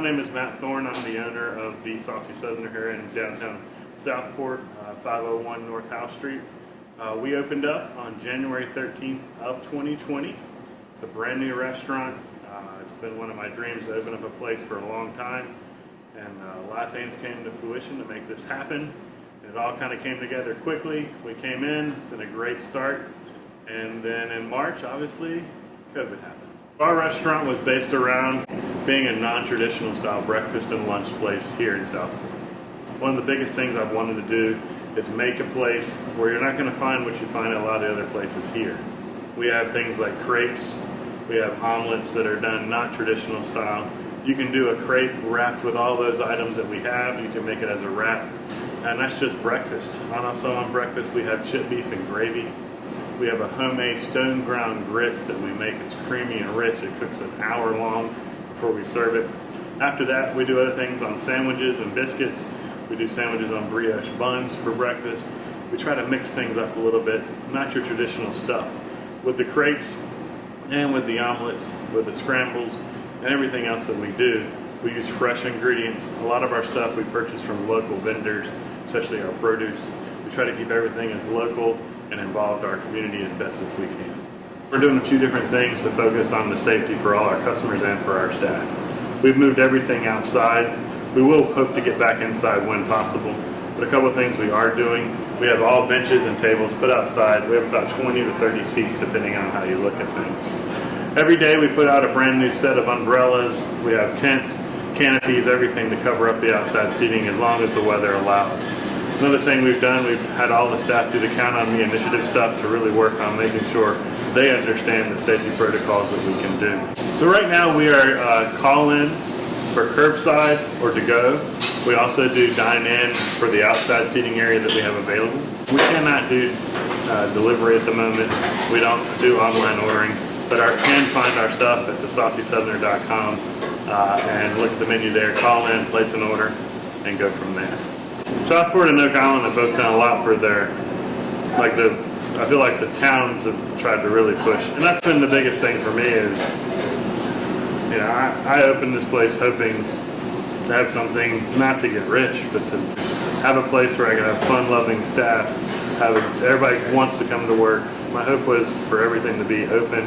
My name is Matt Thorne. I'm the owner of the Saucy Southerner here in downtown Southport, 501 North House Street. We opened up on January 13th of 2020. It's a brand new restaurant. It's been one of my dreams to open up a place for a long time, and a lot of things came to fruition to make this happen. It all kind of came together quickly. We came in, it's been a great start, and then in March, obviously, COVID happened. Our restaurant was based around being a non-traditional style breakfast and lunch place here in Southport. One of the biggest things I've wanted to do is make a place where you're not going to find what you find at a lot of other places here. We have things like crepes, we have omelets that are done not traditional style. You can do a crepe wrapped with all those items that we have. You can make it as a wrap, and that's just breakfast. And also on breakfast we have chip beef and gravy. We have a homemade stone ground grits that we make. It's creamy and rich. It cooks an hour long before we serve it. After that, we do other things on sandwiches and biscuits. We do sandwiches on brioche buns for breakfast. We try to mix things up a little bit, not your traditional stuff. With the crepes and with the omelets, with the scrambles, and everything else that we do, we use fresh ingredients. A lot of our stuff we purchase from local vendors, especially our produce. We try to keep everything as local and involve our community as best as we can. We're doing a few different things to focus on the safety for all our customers and for our staff. We've moved everything outside. We will hope to get back inside when possible, but a couple of things we are doing. We have all benches and tables put outside. We have about 20 to 30 seats depending on how you look at things. Every day we put out a brand new set of umbrellas. We have tents, canopies, everything to cover up the outside seating as long as the weather allows. Another thing we've done, we've had all the staff do the Count on Me initiative stuff to really work on making sure they understand the safety protocols that we can do. So right now we are call-in for curbside or to go. We also do dine-in for the outside seating area that we have available. We cannot do delivery at the moment. We don't do online ordering, but can find our stuff at thesaucysoutherner.com and look at the menu there, call in, place an order, and go from there. Southport and Oak Island have both done a lot for I feel like the towns have tried to really push, and that's been the biggest thing for me is, I opened this place hoping to have something, not to get rich, but to have a place where I can have fun-loving staff, everybody wants to come to work. My hope was for everything to be open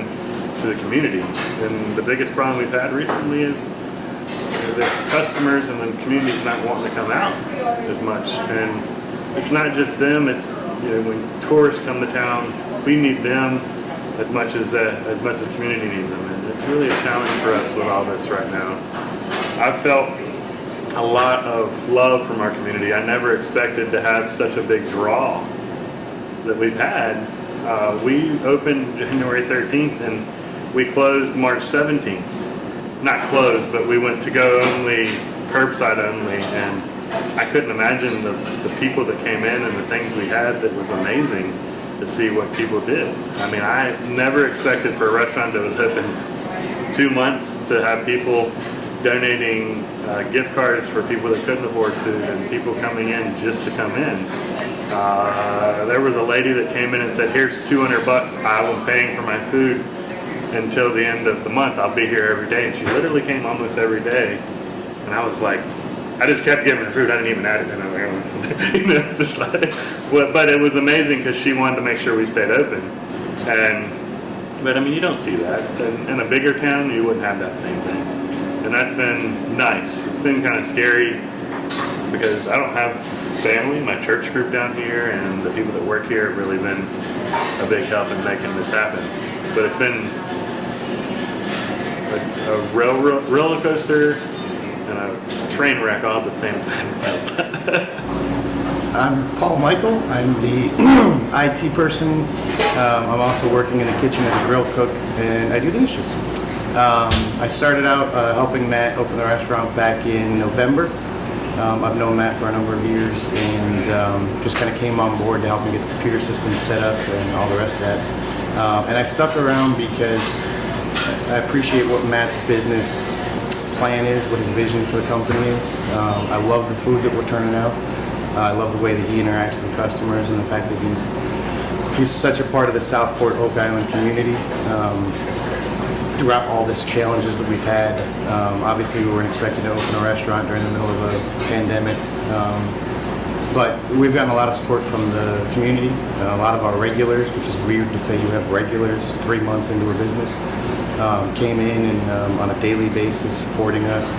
to the community, and the biggest problem we've had recently is the customers and the community's not wanting to come out as much, and it's not just them. It's when tourists come to town, we need them as much as the community needs them, and it's really a challenge for us with all this right now. I've felt a lot of love from our community. I never expected to have such a big draw that we've had. We opened January 13th and we closed March 17th. Not closed, but we went to go only, curbside only, and I couldn't imagine the people that came in and the things we had. That was amazing to see what people did. I mean, I never expected for a restaurant that was open 2 months to have people donating gift cards for people that couldn't afford food and people coming in just to come in. There was a lady that came in and said, "Here's $200. I'm paying for my food until the end of the month. I'll be here every day." And she literally came almost every day. And I was like, I just kept giving her food. I didn't even add it. And I was like, it's just like, but it was amazing because she wanted to make sure we stayed open. But I mean, you don't see that. In a bigger town, you wouldn't have that same thing. And that's been nice. It's been kind of scary because I don't have family. My church group down here and the people that work here have really been a big help in making this happen. But it's been a roller coaster and a train wreck all at the same time. I'm Paul Michael. I'm the IT person. I'm also working in the kitchen as a grill cook, and I do the dishes. I started out helping Matt open the restaurant back in November. I've known Matt for a number of years, and just kind of came on board to help him get the computer system set up and all the rest of that. And I stuck around because I appreciate what Matt's business plan is, what his vision for the company is. I love the food that we're turning out. I love the way that he interacts with customers and the fact that he's such a part of the Southport Oak Island community. throughout all this challenges that we've had. Obviously, we weren't expected to open a restaurant during the middle of a pandemic. But we've gotten a lot of support from the community, a lot of our regulars, which is weird to say you have regulars 3 months into a business, came in and on a daily basis supporting us.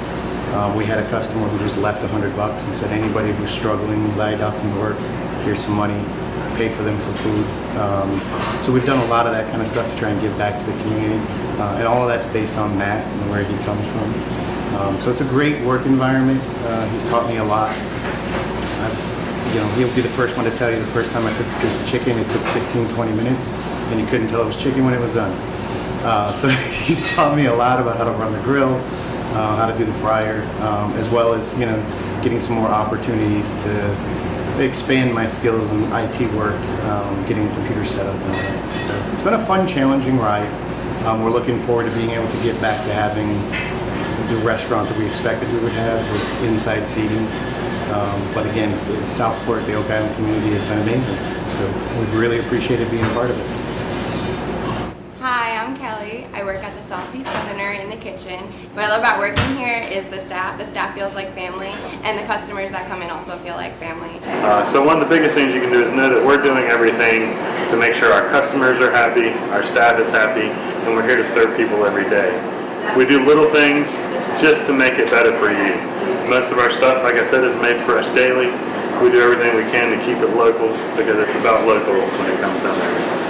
We had a customer who just left $100 and said, anybody who's struggling, laid off from work, here's some money, pay for them for food. So we've done a lot of that kind of stuff to try and give back to the community. And all of that's based on Matt and where he comes from. So it's a great work environment. He's taught me a lot. He'll be the first one to tell you the first time I cooked a piece of chicken, it took 15, 20 minutes, and you couldn't tell it was chicken when it was done. So he's taught me a lot about how to run the grill, how to do the fryer, as well as getting some more opportunities to expand my skills in IT work, getting the computer set up and all that. So it's been a fun, challenging ride. We're looking forward to being able to get back to having the restaurant that we expected we would have with inside seating. But again, Southport, the Oak Island community has been amazing. So we've really appreciated being a part of it. Hi, I'm Kelly. I work at the Saucy Southerner in the kitchen. What I love about working here is the staff. The staff feels like family, and the customers that come in also feel like family. So one of the biggest things you can do is know that we're doing everything to make sure our customers are happy, our staff is happy, and we're here to serve people every day. We do little things just to make it better for you. Most of our stuff, like I said, is made fresh daily. We do everything we can to keep it local because it's about local when it comes down to everything.